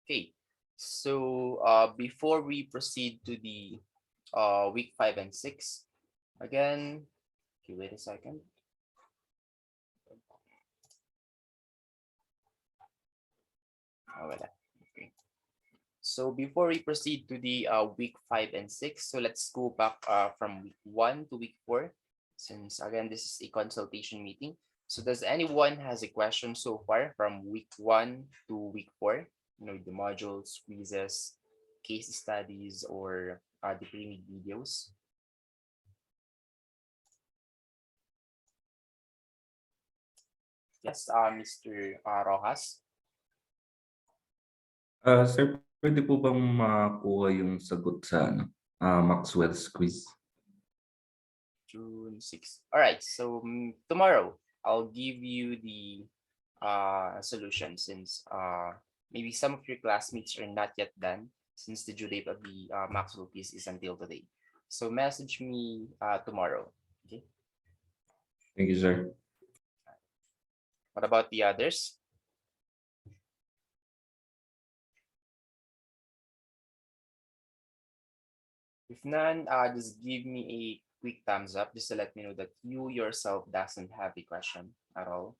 Okay, so before we proceed to the week 5 and 6, again, okay, wait a second. Oh, wala. Okay. So before we proceed to the week 5 and 6, so let's go back from week 1 to week 4, since again this is a consultation meeting. So does anyone has a question so far from week 1 to week 4? You know, the modules, quizzes, case studies, or the pre videos? Yes, Mr. Rojas. Sir, pwede po bang makuha yung sagot sa Maxwell's quiz? June 6th. All right, so tomorrow I'll give you the solution, since maybe some of your classmates are not yet done, since the due date of the Maxwell quiz is until today. So message me tomorrow. Okay. Thank you, sir. What about the others? If none, just give me a quick thumbs up just to let me know that you yourself doesn't have a question at all.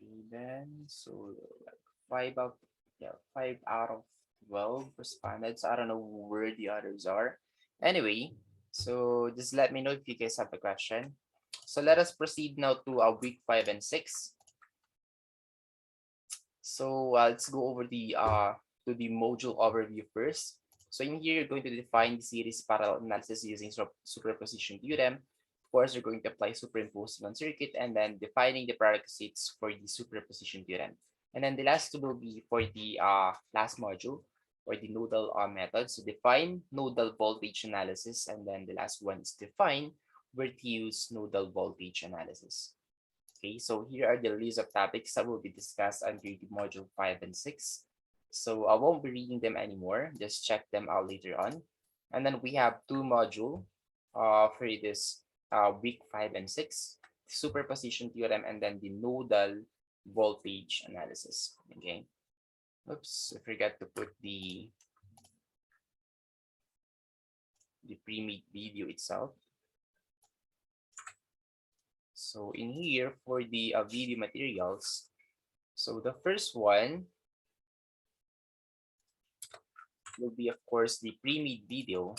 Okay, then so like 5 out of 12 responded. So I don't know where the others are. Anyway, so just let me know if you guys have a question. So let us proceed now to week 5 and 6. So let's go over the to the module overview first. So in here, you're going to define the series parallel analysis using superposition theorem. Of course, you're going to apply superimposing on circuit and then defining the prerequisites for the superposition theorem. And then the last two will be for the last module or the nodal method. So define nodal voltage analysis, and then the last one is define where to use nodal voltage analysis. Okay, so here are the list of topics that will be discussed under the module 5 and 6. So I won't be reading them anymore. Just check them out later on. And then we have two modules for this week 5 and 6, superposition theorem, and then the nodal voltage analysis. Okay. Oops, I forgot to put the pre-made video itself. So in here for the video materials, so the first one will be, of course, the pre-made video.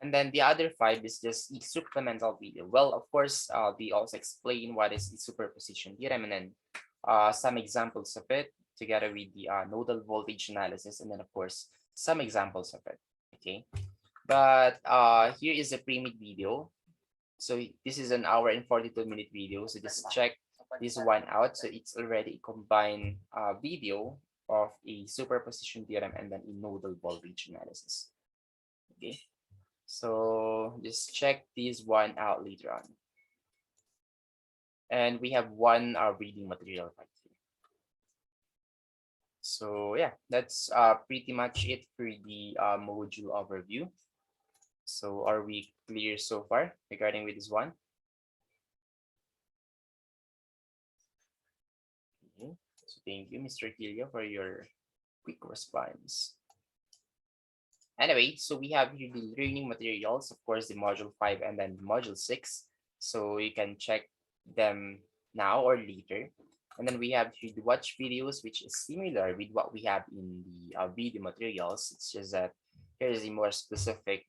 And then the other 5 is just a supplemental video. Well, of course, we also explain what is the superposition theorem, and then some examples of it together with the nodal voltage analysis, and then, of course, some examples of it. Okay. But here is a pre-made video. So this is an hour and 42-minute video. So just check this one out. So it's already a combined video of a superposition theorem and then a nodal voltage analysis. Okay. So just check this one out later on. And we have one reading material right here. So yeah, that's pretty much it for the module overview. So are we clear so far regarding with this one? Okay. So thank you, Mr. Kilio, for your quick response. Anyway, so we have here the learning materials, of course, the module 5 and then module 6. So you can check them now or later. And then we have here the watch videos, which is similar with what we have in the video materials. It's just that here is a more specific,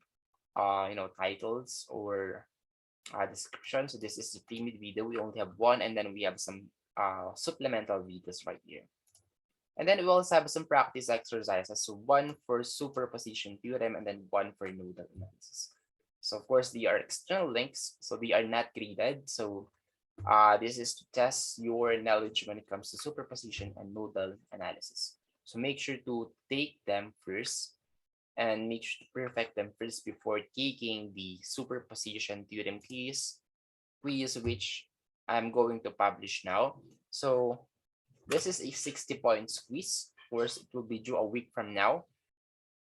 titles or description. So this is the pre-made video. We only have one, and then we have some supplemental videos right here. And then we also have some practice exercises. So one for superposition theorem and then one for nodal analysis. So of course, they are external links, so they are not graded. So this is to test your knowledge when it comes to superposition and nodal analysis. So make sure to take them first and make sure to perfect them first before taking the superposition theorem quiz, which I'm going to publish now. So this is a 60 points quiz. Of course, it will be due a week from now.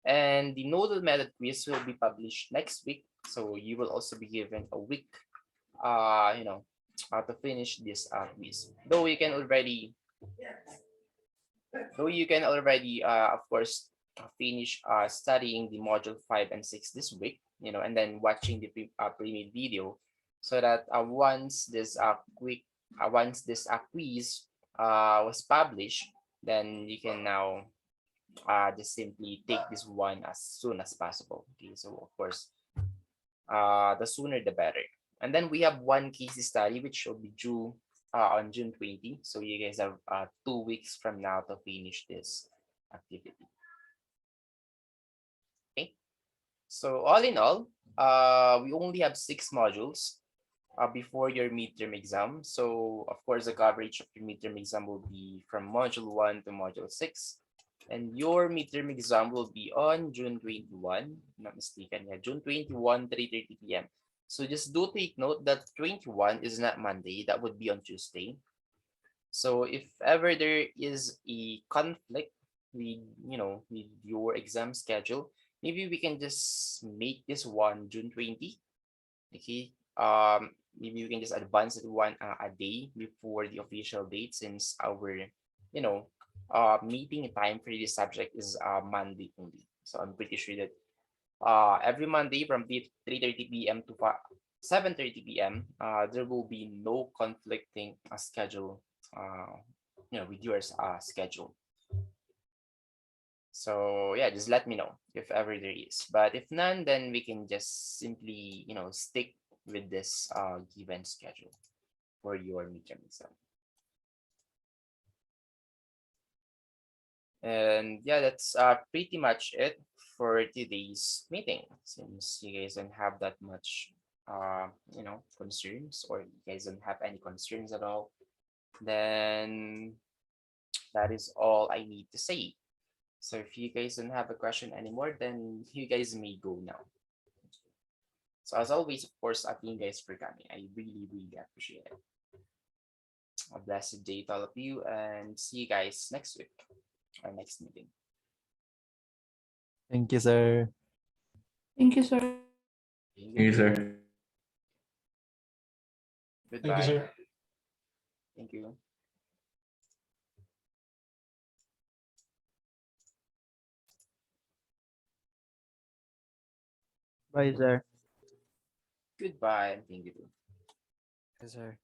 And the nodal method quiz will be published next week. So you will also be given a week, to finish this quiz. Though you can already, of course, finish studying the module 5 and 6 this week, and then watching the pre-made video, so that once this quiz was published, then you can now just simply take this one as soon as possible. Okay, so of course, the sooner the better. And then we have one case study which will be due on June 20. So you guys have 2 weeks from now to finish this activity. Okay. So all in all, we only have 6 modules before your midterm exam. So of course, the coverage of your midterm exam will be from module 1 to module 6. And your midterm exam will be on June 21, not mistaken. Yeah, June 21, 3:30 p.m. So just do take note that 21 is not Monday, that would be on Tuesday. So if ever there is a conflict with your exam schedule, maybe we can just make this one June 20. Okay. Maybe we can just advance it one a day before the official date, since our meeting time for this subject is Monday only. So I'm pretty sure that every Monday from 3:30 p.m. to 7:30 p.m. There will be no conflicting schedule, with your schedule. So yeah, just let me know if ever there is. But if none, then we can just simply stick with this given schedule for your midterm exam. And yeah, that's pretty much it for today's meeting. Since you guys don't have that much concerns, or you guys don't have any concerns at all, then that is all I need to say. So if you guys don't have a question anymore, then you guys may go now. So as always, of course, I thank you guys for coming. I really, really appreciate it. A blessed day to all of you, and see you guys next week, our next meeting. Thank you, sir. Thank you, sir. Thank Thank you, sir. Goodbye. Thank you, sir. Thank you. Bye, sir. Goodbye, and thank you. Yes, sir.